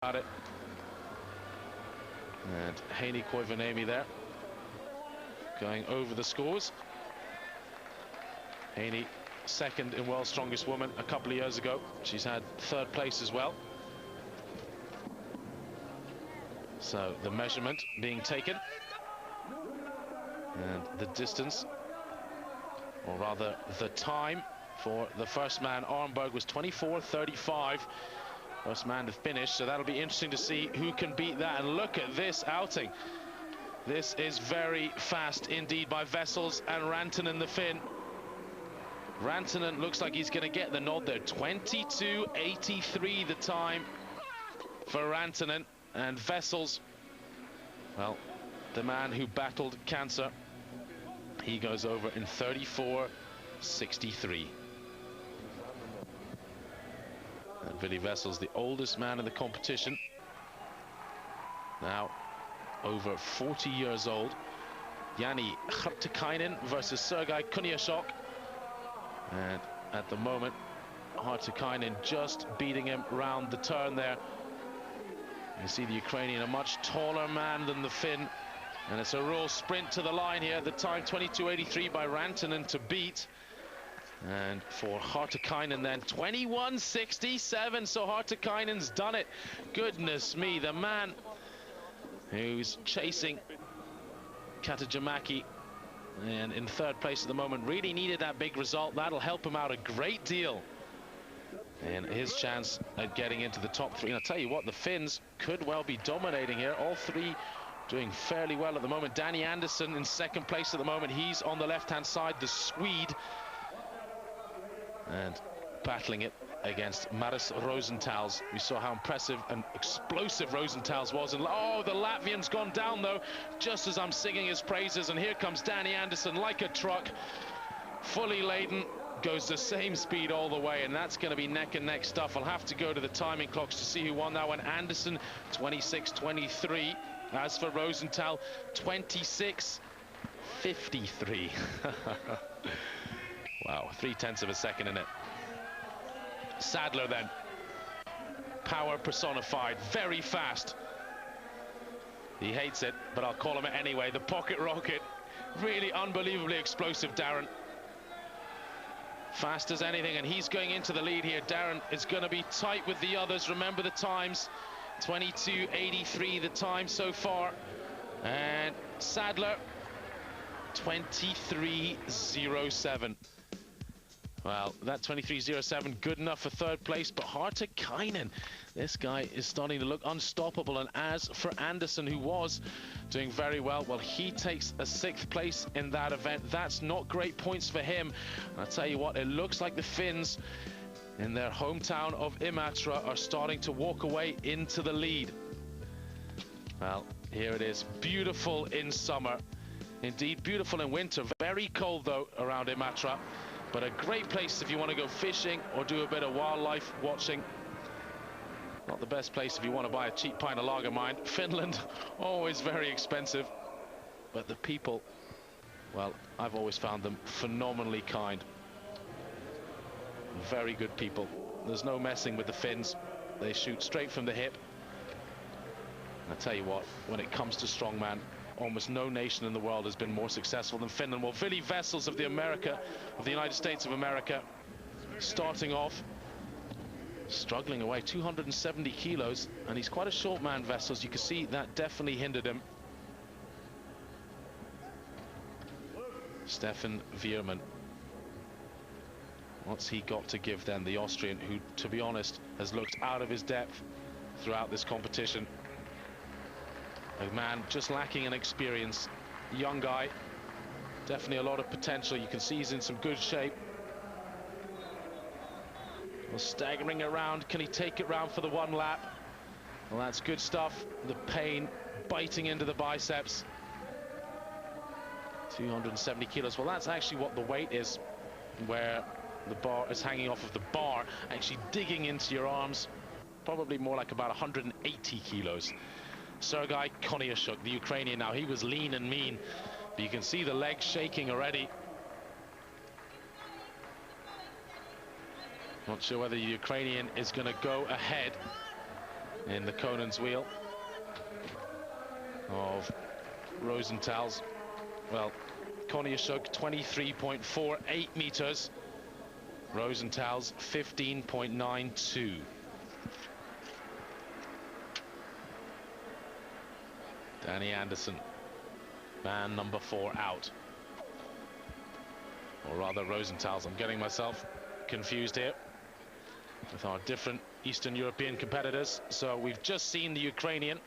At it. And Haney Koivunieemi there, going over the scores. Haney, second in World's Strongest Woman a couple of years ago. She's had third place as well. So the measurement being taken. And the distance, or rather the time for the first man, Arnberg, was 24:35. First man to finish, so that'll be interesting to see who can beat that. And look at this outing. This is very fast indeed by Vessels and Rantanen, the Finn. Rantanen looks like he's going to get the nod there. 22:83 the time for Rantanen. And Vessels, well, the man who battled cancer, he goes over in 34:63. And Willy Vessels, the oldest man in the competition, now over 40 years old. Jani Hartikainen versus Sergei Kuniashok. And at the moment, Hartikainen just beating him round the turn there. You see the Ukrainian, a much taller man than the Finn. And it's a real sprint to the line here. The time 22:83 by Rantanen to beat. And for Hartikainen then 21:67. So Hartikainen's done it. Goodness me, the man who's chasing Katajamäki and in third place at the moment really needed that big result. That'll help him out a great deal and his chance at getting into the top three. And I'll tell you what, the Finns could well be dominating here. All three doing fairly well at the moment. Danny Andersson in second place at the moment. He's on the left-hand side, the Swede. And battling it against Maris Rosenthal's. We saw how impressive and explosive Rosenthal's was. And oh, the Latvian's gone down though, just as I'm singing his praises. And here comes Danny Andersson like a truck, fully laden, goes the same speed all the way. And that's going to be neck and neck stuff. I'll have to go to the timing clocks to see who won that one. Andersson 26:23. As for Rosenthal, 26:53. Wow, 0.3 of a second in it. Sadler then, power personified, very fast. He hates it, but I'll call him it anyway. The pocket rocket, really unbelievably explosive, Darren. Fast as anything, and he's going into the lead here. Darren is going to be tight with the others. Remember the times, 22:83 the time so far. And Sadler, 23:07. Well, that 23:07 good enough for third place, but Hartikainen, this guy is starting to look unstoppable. And as for Andersson, who was doing very well, well, he takes a 6th place in that event. That's not great points for him. I'll tell you what, it looks like the Finns in their hometown of Imatra are starting to walk away into the lead. Well, here it is, beautiful in summer, indeed beautiful in winter. Very cold though around Imatra, but a great place if you want to go fishing or do a bit of wildlife watching. Not the best place if you want to buy a cheap pint of lager, mind. Finland, always very expensive. But the people, well, I've always found them phenomenally kind. Very good people. There's no messing with the Finns. They shoot straight from the hip. And I tell you what, when it comes to strongman, almost no nation in the world has been more successful than Finland. Well, Willy Vessels of the United States of America, starting off, struggling away, 270 kilos, and he's quite a short man, Vessels. You can see that definitely hindered him. Stefan Veerman. What's he got to give then, the Austrian, who, to be honest, has looked out of his depth throughout this competition? A man just lacking in experience, young guy, definitely a lot of potential. You can see he's in some good shape. Well, staggering around, can he take it round for the one lap? Well, that's good stuff. The pain biting into the biceps. 270 kilos. Well, that's actually what the weight is, where the bar is hanging off of the bar, actually digging into your arms. Probably more like about 180 kilos. Sergei Kuniashok, the Ukrainian, now he was lean and mean, but you can see the legs shaking already. Not sure whether the Ukrainian is going to go ahead in the Conan's wheel of Rosenthal's. Well, Koniuszuk 23.48 meters. Rosenthal's 15.92. Danny Anderson, man number 4 out. Or rather Rosenthal's. I'm getting myself confused here with our different Eastern European competitors. So we've just seen the Ukrainian.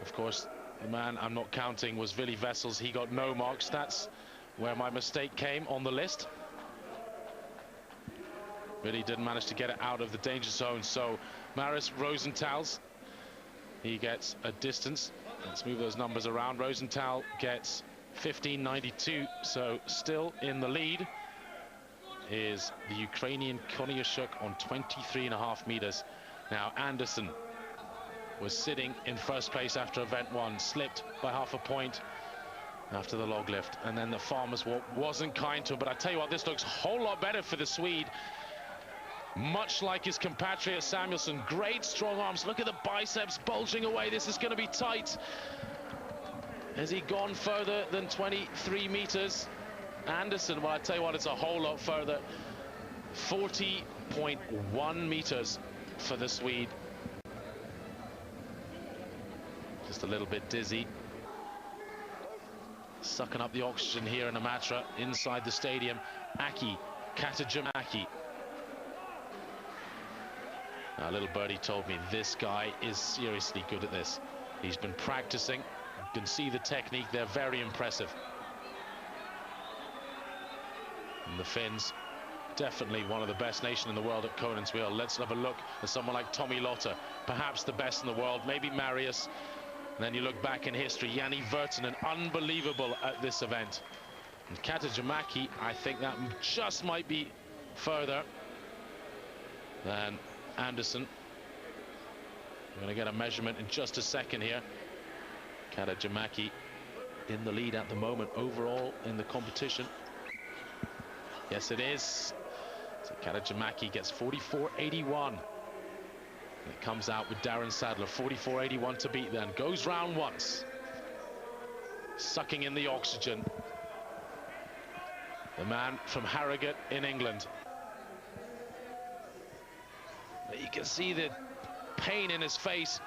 Of course, the man I'm not counting was Willy Vessels. He got no marks. That's where my mistake came on the list. Really didn't manage to get it out of the danger zone. So Maris Rosenthal's, he gets a distance. Let's move those numbers around. Rosenthal gets 15.92, so still in the lead is the Ukrainian Koniuszuk on 23.5 meters. Now Anderson was sitting in first place after event 1, slipped by half a point after the log lift, and then the farmer's walk wasn't kind to him. But I tell you what, this looks a whole lot better for the Swede. Much like his compatriot Samuelsson, great strong arms. Look at the biceps bulging away. This is going to be tight. Has he gone further than 23 meters? Anderson, well, I tell you what, it's a whole lot further. 40.1 meters for the Swede. Just a little bit dizzy. Sucking up the oxygen here in Imatra, inside the stadium. Aki, Katajimaki. Now, little birdie told me this guy is seriously good at this. He's been practicing. You can see the technique. They're very impressive. And the Finns, definitely one of the best nation in the world at Conan's wheel. Let's have a look at someone like Tommy Lotta, perhaps the best in the world, maybe Marius. And then you look back in history, Jani Virtanen, unbelievable at this event. And Katajimaki, I think that just might be further than Anderson. We're going to get a measurement in just a second here. Katajimaki in the lead at the moment overall in the competition. Yes, it is. So Katajimaki gets 44.81. It comes out with Darren Sadler, 44.81 to beat then. Goes round once. Sucking in the oxygen. The man from Harrogate in England. You can see the pain in his face.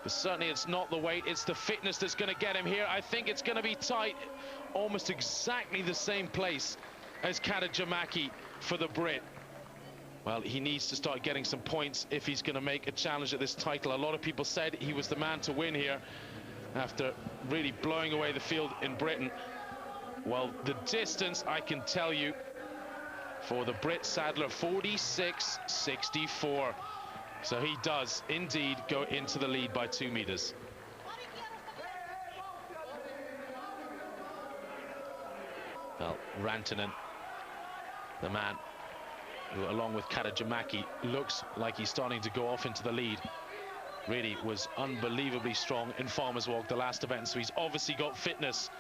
But certainly it's not the weight, it's the fitness that's going to get him here. I think it's going to be tight. Almost exactly the same place as Katajimaki for the Brit. Well, he needs to start getting some points if he's going to make a challenge at this title. A lot of people said he was the man to win here after really blowing away the field in Britain. Well, the distance, I can tell you, for the Brit Sadler, 46.64. So he does indeed go into the lead by 2 meters. Well, Rantanen, the man who, along with Katajimaki, looks like he's starting to go off into the lead. Really was unbelievably strong in Farmer's Walk, the last event, so he's obviously got fitness.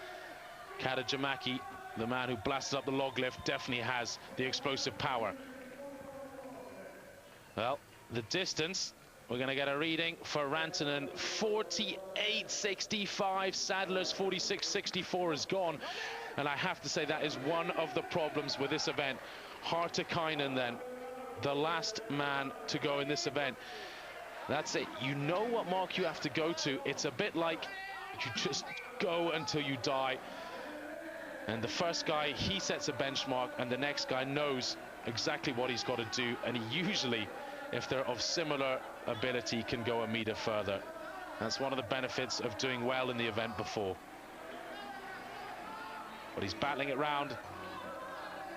Katajimaki, the man who blasted up the log lift, definitely has the explosive power. Well, the distance, we're going to get a reading for Rantanen, 48.65. Sadler's 46.64 is gone. And I have to say that is one of the problems with this event. Hartikainen then, the last man to go in this event. That's it. You know what mark you have to go to. It's a bit like you just go until you die. And the first guy, he sets a benchmark, and the next guy knows exactly what he's got to do. And he usually, if they're of similar ability, can go a meter further. That's one of the benefits of doing well in the event before. But he's battling it round.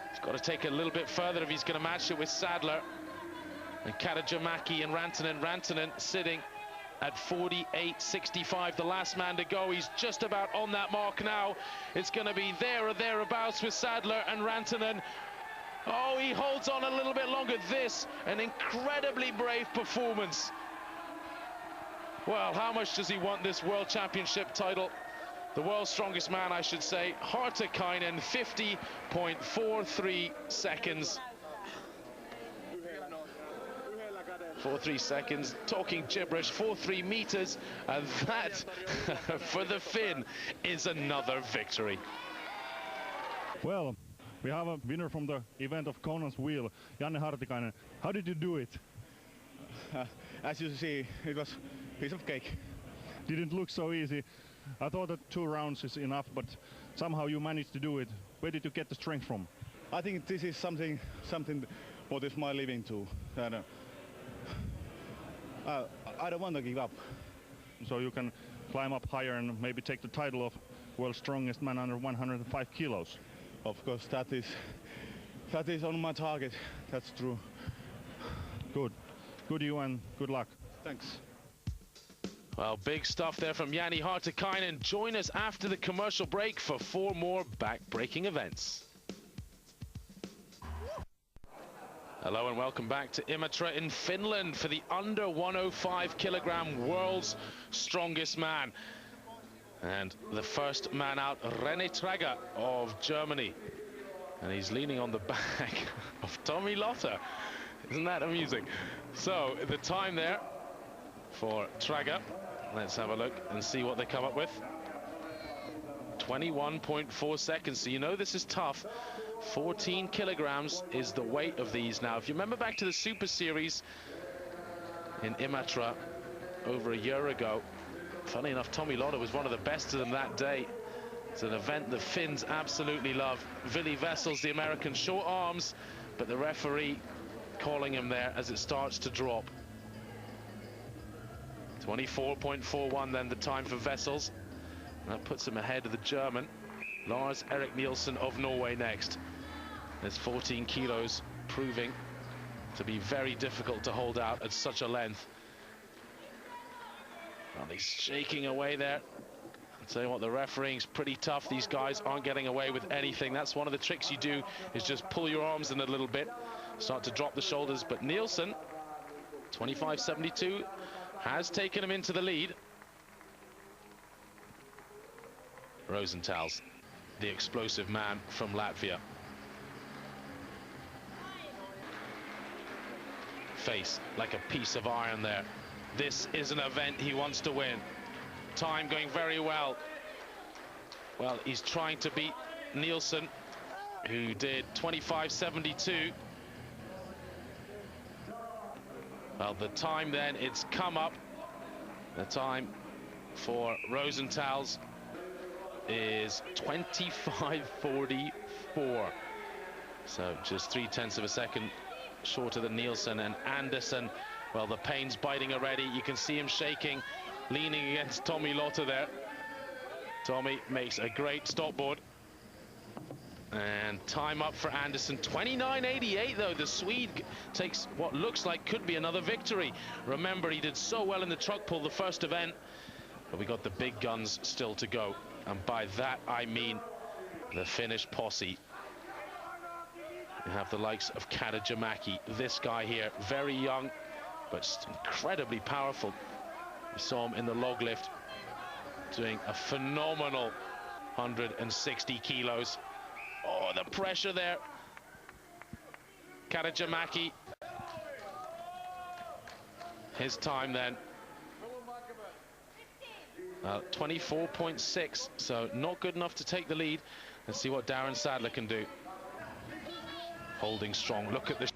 He's got to take it a little bit further if he's going to match it with Sadler. And Katajimaki and Rantanen. Rantanen sitting at 48.65, the last man to go. He's just about on that mark now. It's going to be there or thereabouts with Sadler and Rantanen. Oh, he holds on a little bit longer. This, an incredibly brave performance. Well, how much does he want this World Championship title? The world's strongest man, I should say. Hartikainen, 50.43 seconds. 4.3 seconds, talking gibberish, 4.3 meters, and that, for the Finn, is another victory. Well, we have a winner from the event of Conan's Wheel, Janne Hartikainen. How did you do it? As you see, it was a piece of cake. Didn't look so easy. I thought that 2 rounds is enough, but somehow you managed to do it. Where did you get the strength from? I think this is something what is my living too. And, I don't want to give up. So you can climb up higher and maybe take the title of world's strongest man under 105 kilos. Of course, that is on my target. That's true. Good. Good you and good luck. Thanks. Well, big stuff there from Janne Hartikainen. Join us after the commercial break for 4 more back-breaking events. Hello and welcome back to Imatra in Finland for the under 105 kilogram world's strongest man. And the first man out, René Traeger of Germany. And he's leaning on the back of Tommy Lotter. Isn't that amusing? So the time there for Traeger, let's have a look and see what they come up with. 21.4 seconds, so you know this is tough. 14 kilograms is the weight of these now. If you remember back to the Super Series in Imatra over a year ago, funny enough, Tommy Lotter was one of the best of them that day. It's an event the Finns absolutely love. Ville Vessels, the American, short arms, but the referee calling him there as it starts to drop. 24.41 then the time for Vessels. That puts him ahead of the German, Lars Erik Nielsen of Norway next. There's 14 kilos, proving to be very difficult to hold out at such a length. Well, he's shaking away there. I'll tell you what, the refereeing's pretty tough. These guys aren't getting away with anything. That's one of the tricks you do, is just pull your arms in a little bit, start to drop the shoulders. But Nielsen, 25.72, has taken him into the lead. Rosenthal's the explosive man from Latvia. Face like a piece of iron there. This is an event he wants to win. Time going very well. Well, he's trying to beat Nielsen, who did 25.72. Well, the time then, it's come up. The time for Rosenthal's is 25.44. So just 0.3 of a second shorter than Nielsen. And Anderson, well, the pain's biting already. You can see him shaking, leaning against Tommy Lotter there. Tommy makes a great stopboard. And time up for Anderson, 29.88 though. The Swede takes what looks like could be another victory. Remember, he did so well in the truck pull the first event, but we got the big guns still to go. And by that, I mean the Finnish posse. You have the likes of Katajamäki, this guy here, very young, but just incredibly powerful. You saw him in the log lift, doing a phenomenal 160 kilos. Oh, the pressure there. Katajamäki. His time then. 24.6, so not good enough to take the lead. Let's see what Darren Sadler can do. Holding strong. Look at the